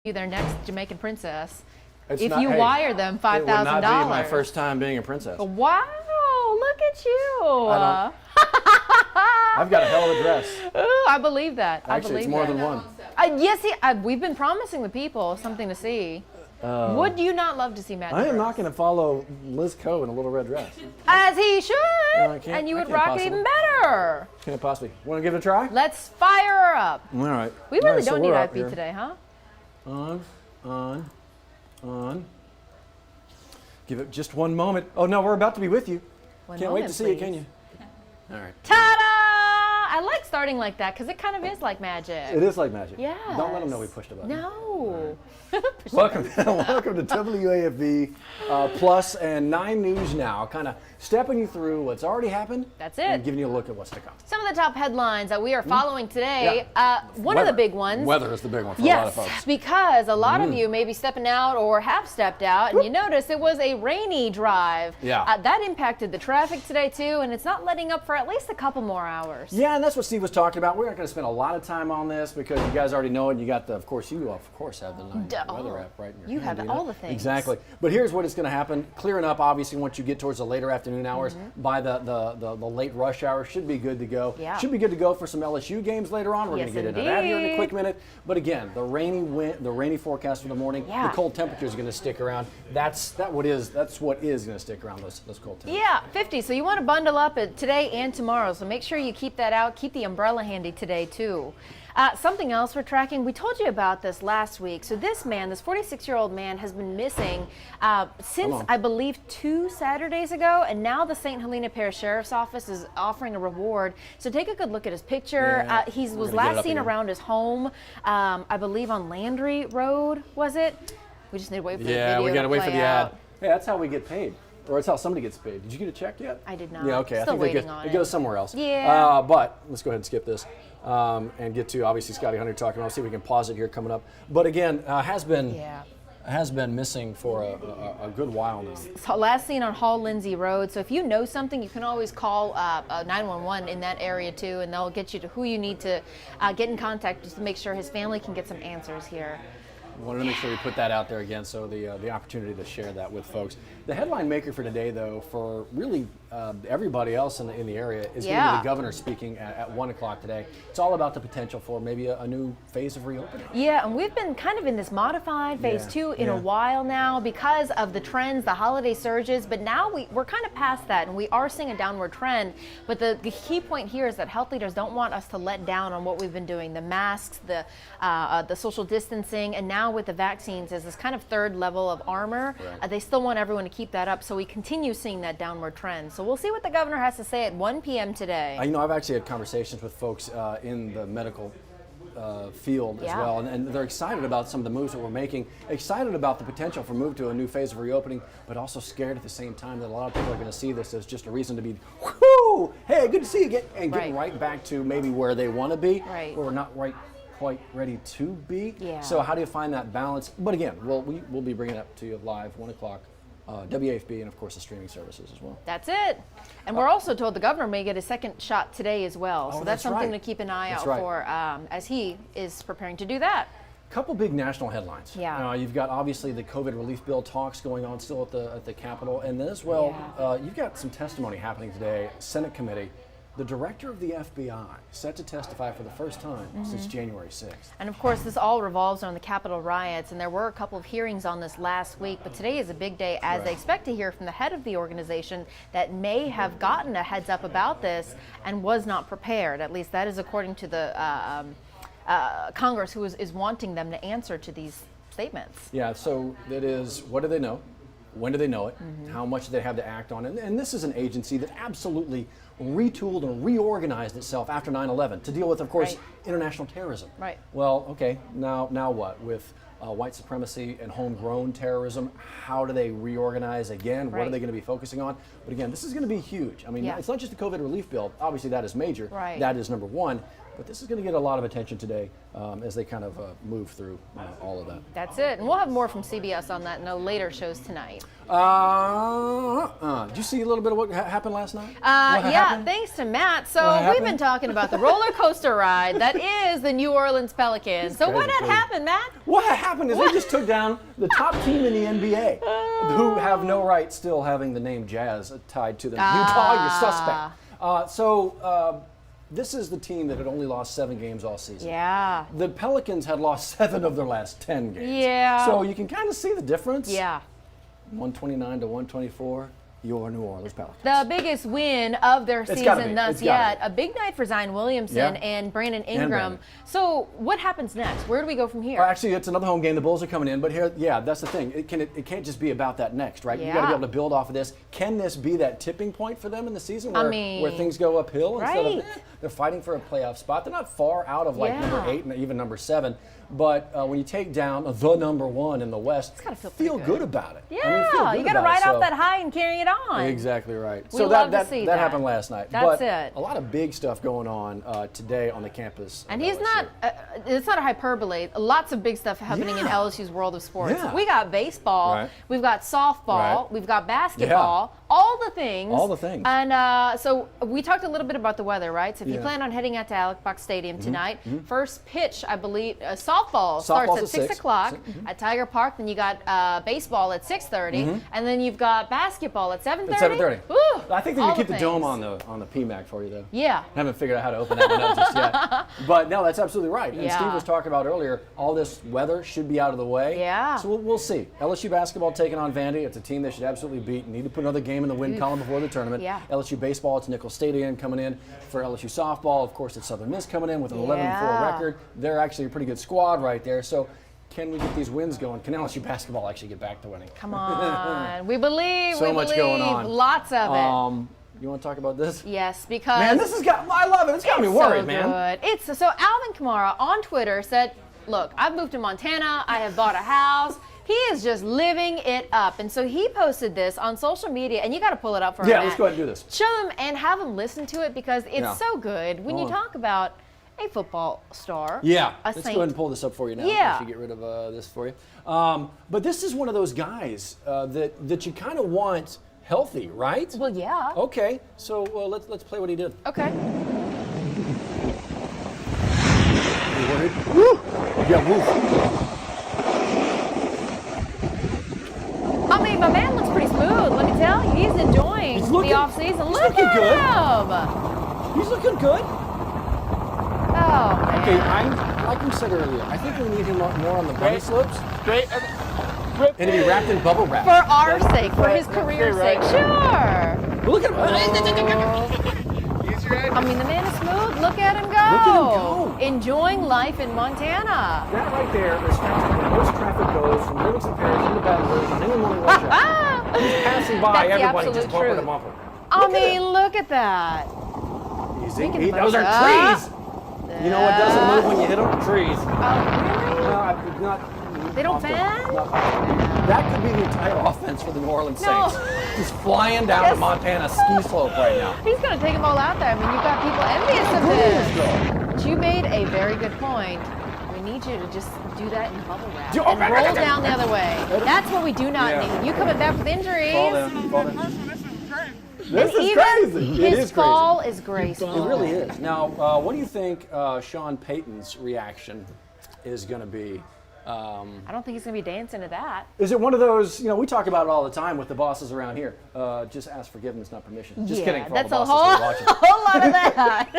you their next Jamaican princess It's if not- you hey, wire them $5,000. It would not be my first time being a princess. Wow, look at you. I've got a hell of a dress. Ooh, I believe that. Actually, I believe it's more that. than one. Yes, we've been promising the people something to see. Would you not love to see Matt? I am not going to follow Liz Coe in a little red dress. As he should. No, I can't- and you I would can't rock possibly. it even better. Can't possibly. Want to give it a try? Let's fire her up. All right. We All really right, so don't need we're up IFB here. today, huh? On. Give it just one moment. Oh no, we're about to be with you. One Can't wait moment, to see please. it, can you? All right. Ta-da! I like starting like that because it kind of is like magic. It is like magic. Yes. Don't let them know we pushed a button. No. Welcome to WAFB Plus and 9 News Now, kind of stepping you through what's already happened. That's it. And giving you a look at what's to come. Some of the top headlines that we are following today. One of Weather. the big ones. Weather is the big one for a lot of Yes, folks. because a lot of you may be stepping out or have stepped out, and you notice it was a rainy drive. Yeah. That impacted the traffic today too, and it's not letting up for at least a couple more hours. Yeah, and that's what Steve was talking about. We're not going to spend a lot of time on this because you guys already know it. You got the, of course, you have the 9 weather app right in your You hand, have do all the things. Exactly. But here's what is going to happen. Clearing up, obviously, once you get towards the later afternoon hours, by the late rush hour, should be good to go. Yeah. Should be good to go for some LSU games later on. We're Yes, going to get into that here in a indeed. quick minute. But again, the rainy forecast for the morning, Yeah. the cold temperatures are going to stick around. That's what is going to stick around, those cold temperatures. Yeah, 50. So you want to bundle up today and tomorrow. So make sure you keep that out. Keep the umbrella handy today too. Something else we're tracking, we told you about this last week. So this 46-year-old man has been missing since, I believe, 2 Saturdays ago. And now the St. Helena Parish Sheriff's Office is offering a reward. So take a good look at his picture. Yeah, He we're was gonna get it last up seen again. around his home, I believe on Landry Road, was it? We just need to wait for the video we got to wait for play the ad. out. Hey, that's how we get paid. Or it's how somebody gets paid. Did you get a check yet? I did not. Yeah, okay. Still I think waiting on it goes somewhere else. Yeah. But let's go ahead and skip this and get to, obviously, Scotty Hunter talking. I'll see if we can pause it here coming up. But again, has been missing for a good while now. So last seen on Hall Lindsay Road. So if you know something, you can always call 911 in that area too, and they'll get you to who you need to get in contact just to make sure his family can get some answers here. Wanted to make sure we put that out there again, so the opportunity to share that with folks. The headline maker for today, though, for really everybody else in the area is going to be the governor speaking at 1 o'clock today. It's all about the potential for maybe a new phase of reopening. Yeah, and we've been kind of in this modified phase 2 in a while now because of the trends, the holiday surges, but now we're kind of past that, and we are seeing a downward trend. But the key point here is that health leaders don't want us to let down on what we've been doing, the masks, the social distancing, and now with the vaccines as this kind of third level of armor. Right. They still want everyone to keep that up, so we continue seeing that downward trend. So we'll see what the governor has to say at 1 p.m. today. I've actually had conversations with folks in the medical field as well, and they're excited about some of the moves that we're making, excited about the potential for move to a new phase of reopening, but also scared at the same time that a lot of people are going to see this as just a reason to be, whoo, hey, good to see you again, and getting right back to maybe where they want to be, where we're not quite ready to be. Yeah. So how do you find that balance? But again, we'll be bringing it up to you live 1 o'clock. WAFB and of course the streaming services as well. That's it. And we're also told the governor may get a second shot today as well. So that's something to keep an eye out for as he is preparing to do that. Couple big national headlines. Yeah. You've got obviously the COVID relief bill talks going on still at the Capitol, and then as well, you've got some testimony happening today. Senate committee. The director of the FBI set to testify for the first time since January 6th. And of course, this all revolves around the Capitol riots, and there were a couple of hearings on this last week, but today is a big day as they expect to hear from the head of the organization that may have gotten a heads up about this and was not prepared. At least that is according to the Congress, who is wanting them to answer to these statements. Yeah, so that is, what do they know? When do they know it? How much do they have to act on? And this is an agency that absolutely retooled and reorganized itself after 9/11 to deal with, of course, international terrorism. Right. Well, okay, now what? With white supremacy and homegrown terrorism, how do they reorganize again? What are they going to be focusing on? But again, this is going to be huge. I mean, it's not just the COVID relief bill. Obviously, that is major. Right. That is number one. But this is going to get a lot of attention today as they kind of move through all of that. That's it. And we'll have more from CBS on that in the later shows tonight. Did you see a little bit of what happened last night? Yeah, thanks to Matt. So we've been talking about the roller coaster ride that is the New Orleans Pelicans. So what had happened, Matt? What happened is they just took down the top team in the NBA, who have no right still having the name Jazz tied to them. Utah, you're suspect. This is the team that had only lost 7 games all season. Yeah. The Pelicans had lost 7 of their last 10 games. Yeah. So you can kind of see the difference. Yeah. 129 to 124. Your New Orleans Pelicans. The biggest win of their season thus yet. A big night for Zion Williamson and Brandon Ingram. So what happens next? Where do we go from here? Actually, it's another home game. The Bulls are coming in, but here, that's the thing. It can't just be about that next, right? You got to be able to build off of this. Can this be that tipping point for them in the season where things go uphill instead of they're fighting for a playoff spot? They're not far out of number 8 and even number 7. But when you take down the number 1 in the West, it's gotta feel good about it. Yeah, I mean, feel good you got to ride out that high and carry it on. Exactly right. We so love that to see that happened last night. That's but it. A lot of big stuff going on today on the campus. And he's not, it's not a hyperbole. Lots of big stuff happening in LSU's world of sports. Yeah. We got baseball, we've got softball, we've got basketball, all the things. All the things. And so we talked a little bit about the weather, right? So if you plan on heading out to Alex Box Stadium tonight, first pitch, I believe, softball starts at 6 o'clock at Tiger Park. Then you got baseball at 6:30, and then you've got basketball at 7:30. At 7:30. Woo, I think they can keep the dome on the PMAC for you though. Yeah. I haven't figured out how to open that one up just yet. But no, that's absolutely right. And Steve was talking about earlier, all this weather should be out of the way. Yeah. So we'll see. LSU basketball taking on Vandy. It's a team they should absolutely beat. Need to put another game in the win column before the tournament. Yeah. LSU baseball, it's Nickel Stadium coming in. For LSU softball, of course, it's Southern Miss coming in with an 11-4 record. They're actually a pretty good squad right there. So can we get these wins going? Can LSU basketball actually get back to winning? Come on. We believe. So much going on. Lots of it. You want to talk about this? Yes, because man, this has got. I love it. It's got me worried, man. It's so Alvin Kamara on Twitter said, "Look, I've moved to Montana. I have bought a house." He is just living it up. And so he posted this on social media, and you got to pull it up for him. Yeah, let's go ahead and do this. Show them and have them listen to it because it's so good when you talk about a football star. Yeah, a let's saint. go ahead and pull this up for you now. Yeah. Let me get rid of this for you. But this is one of those guys that you kind of want healthy, right? Well, yeah. Okay, so let's play what he did. Okay. You worried? Woo! Yeah, woo. I mean, my man looks pretty smooth. Let me tell you, he's enjoying the off season. Look at him. He's looking good. Oh, man. Okay, like we said earlier, I think we need him more on the bunny slopes. And to be wrapped in bubble wrap. For our sake, for his career's sake, sure. Look at him. I mean, the man is smooth. Look at him go. Look at him go. Enjoying life in Montana. That right there is faster than most traffic goes from Livingston Parish into Baton Rouge on any morning rush hour. He's passing by everybody just bumper to bumper. I mean, look at that. Easy. Those are trees. You know what doesn't move when you hit them? Trees. Oh, really? Not. They don't bend? That could be the entire offense for the New Orleans Saints. Just flying down the Montana ski slope right now. He's going to take them all out there. I mean, you've got people envious of this. But you made a very good point. We need you to just do that in bubble wrap and roll down the other way. That's what we do not need. You coming back with injuries. Fall down. This is crazy. His fall is graceful. It really is. Now, what do you think Sean Payton's reaction is going to be? I don't think he's going to be dancing to that. Is it one of those, we talk about it all the time with the bosses around here. Just ask forgiveness, not permission. Just kidding for that's all the bosses a whole lot of that.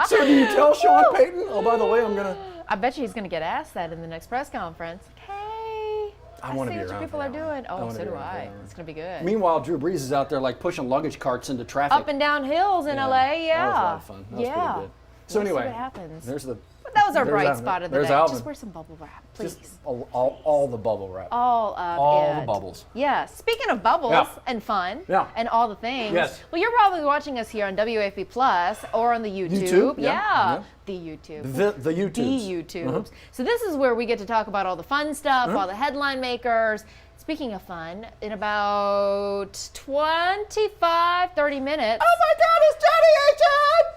So do you tell Sean Payton, oh, by the way, I'm going to... I bet you he's going to get asked that in the next press conference. Hey, I want to see be what around you people are doing. Oh, so do I. It's going to be good. Meanwhile, Drew Brees is out there like pushing luggage carts into traffic. Up and down hills in LA, That was a lot of fun. That was pretty good. So We'll anyway, see what happens. There's the... That was our bright spot of the day. Alvin. Just wear some bubble wrap, please. Just all the bubble wrap. All of all it. the bubbles. Yeah. Speaking of bubbles and fun and all the things. Yes. Well, you're probably watching us here on WAFB Plus or on the YouTube. Yeah. The YouTube. The YouTubes. The YouTubes. So this is where we get to talk about all the fun stuff, all the headline makers. Speaking of fun, in about 25, 30 minutes. Oh my God, it's Johnny H.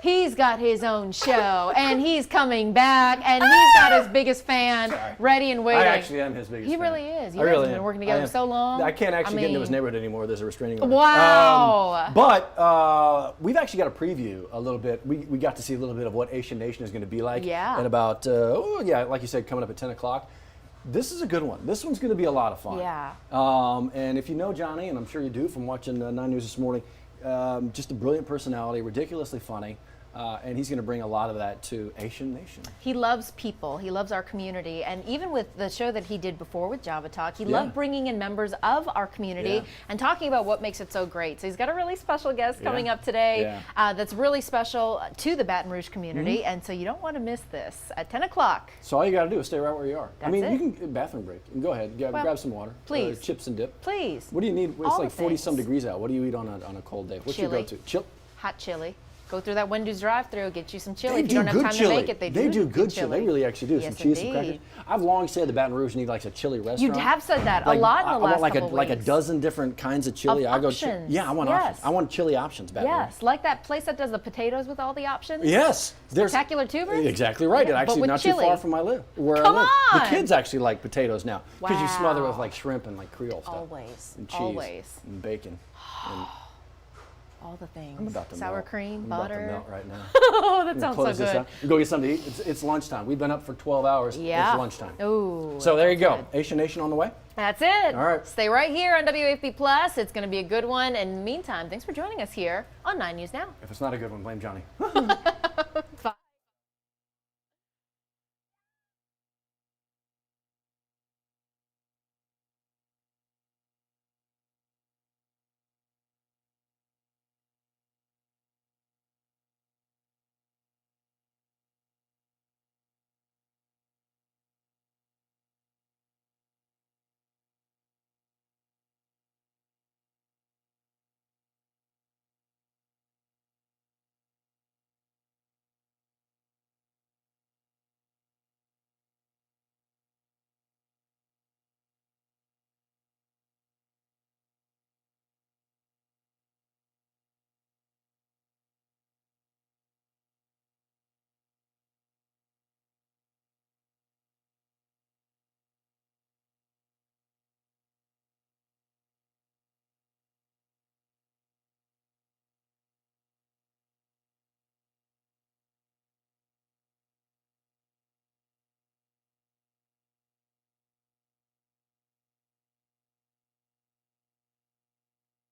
He's got his own show, and he's coming back, and he's got his biggest fan ready and waiting. I actually am his biggest fan. He really is. You I guys really have been am. working together so long. I can't actually get into his neighborhood anymore. There's a restraining order. Wow. But we've actually got a preview a little bit. We got to see a little bit of what Asian Nation is going to be like. Yeah. At about, like you said, coming up at 10 o'clock. This is a good one. This one's going to be a lot of fun. Yeah. And if you know Johnny, and I'm sure you do from watching 9 News this morning, just a brilliant personality, ridiculously funny. And he's going to bring a lot of that to Asian Nation. He loves people. He loves our community. And even with the show that he did before with Java Talk, he loved bringing in members of our community and talking about what makes it so great. So he's got a really special guest coming up today that's really special to the Baton Rouge community. And so you don't want to miss this at 10 o'clock. So all you got to do is stay right where you are. That's you it. can bathroom break. You can go ahead, grab some water. Please. Chips and dip. Please. What do you need? It's All like the 40-some things. degrees out. What do you eat on a cold day? What's Chili. your go-to? Hot chili. Go through that Wendy's drive-thru, get you some chili. They If you don't have good time chili. to make it, they do good chili. They really actually do. Yes, some cheese, some indeed. crackers. I've long said the Baton Rouge needs like a chili restaurant. You have said that Like, a lot in the I last want couple like a weeks. dozen different kinds of chili. Of I go. options. Yeah, I want Yes. options. I want chili options. Baton Rouge. Yes, like that place that does the potatoes with all the options. Yes, there's Spectacular Tubers? Exactly right. Yeah, It but actually with not chili. too far from where Come I live. on! The kids actually like potatoes now because you smother it with Wow. like shrimp and like Creole stuff. Always. And cheese. Always. And bacon. And All the things. I'm about to Sour melt. cream, I'm butter. about to melt right now. Oh, that sounds so Close this good. up. Go get something to eat. It's lunchtime. We've been up for 12 hours. Yeah. It's lunchtime. Ooh. So there you go. good. Asian Nation on the way. That's it. All right. Stay right here on WAFB Plus. It's going to be a good one. And in the meantime, thanks for joining us here on 9 News Now. If it's not a good one, blame Johnny. Bye.